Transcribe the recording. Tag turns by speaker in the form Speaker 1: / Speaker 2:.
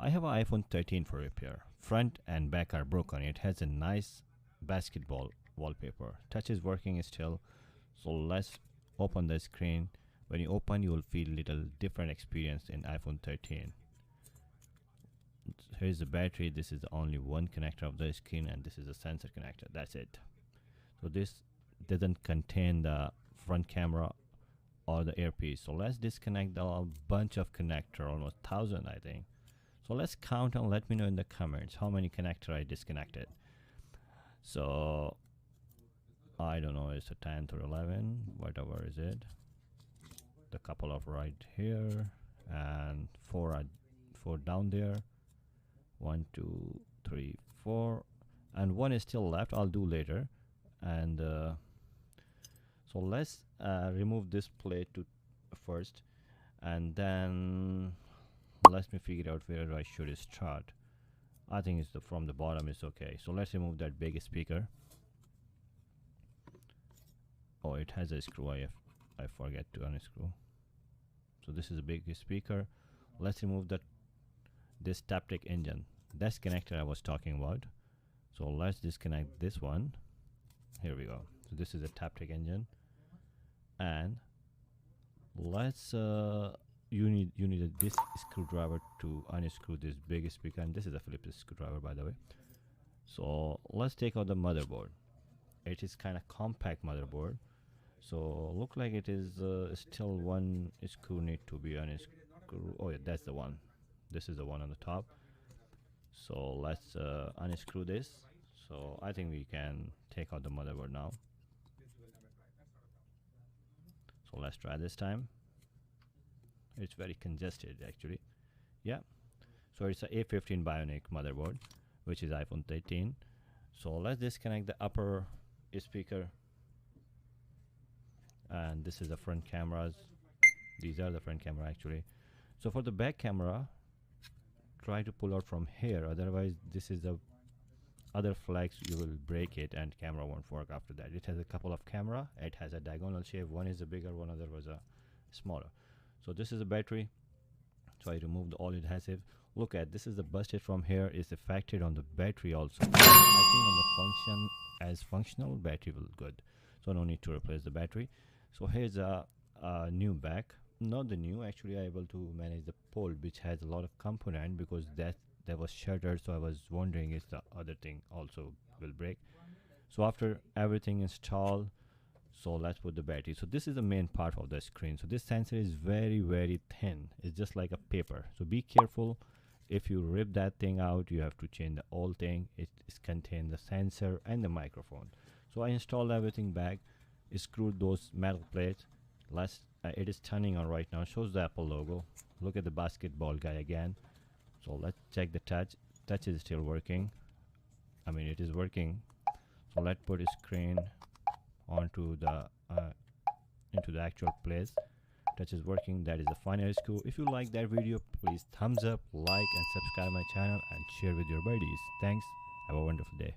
Speaker 1: I have an iPhone 13 for repair. Front and back are broken. It has a nice basketball wallpaper. Touch is working still. So let's open the screen. When you open, you will feel little different experience in iPhone 13. Here's the battery. This is the only one connector of the screen, and this is a sensor connector. That's it. So this doesn't contain the front camera or the earpiece. So let's disconnect a bunch of connector, almost 1,000 I think. So let's count and let me know in the comments how many connector I disconnected. So I don't know, it's a 10 or 11, whatever is it. The couple of right here and four down there. 1, 2, 3, 4, and one is still left. I'll do later. And so let's remove this plate to first, and then let me figure out where I should start. I think it's from the bottom is okay. So let's remove that big speaker. Oh, it has a screw. I forget to unscrew. So this is a big speaker. Let's remove this Taptic Engine. That's connector I was talking about. So let's disconnect this one. Here we go. So this is a Taptic Engine, and let's you need this screwdriver to unscrew this big speaker, and this is a Phillips screwdriver, by the way. So let's take out the motherboard. It is kind of compact motherboard, so look like it is still one screw need to be unscrewed. Oh yeah, that's the one. This is the one on the top. So let's unscrew this. So I think we can take out the motherboard now. So let's try this time. It's very congested actually. Yeah, so it's a A15 Bionic motherboard, which is iPhone 13. So let's disconnect the upper speaker, and this is the front cameras. These are the front camera actually. So for the back camera, try to pull out from here, otherwise this is the other flags, you will break it and camera won't work after that. It has a couple of camera. It has a diagonal shape. One is a bigger, one other was a smaller. So this is a battery. So I removed all adhesive. Look at this, is the busted from here is affected on the battery also. I think on the function as functional battery will good, so no need to replace the battery. So here's a new back, not the new actually. I able to manage the pole which has a lot of component, because that was shattered, so I was wondering if the other thing also will break. So after everything installed, so let's put the battery. So this is the main part of the screen. So this sensor is very thin. It's just like a paper, so be careful. If you rip that thing out, you have to change the whole thing. It contains the sensor and the microphone. So I installed everything back, screwed those metal plates. It is turning on right now, shows the Apple logo. Look at the basketball guy again. So let's check the touch. Touch is still working. I mean, it is working. So let's put a screen onto the into the actual place. Touch is working. That is the final screw. If you like that video, please thumbs up, like and subscribe my channel and share with your buddies. Thanks. Have a wonderful day.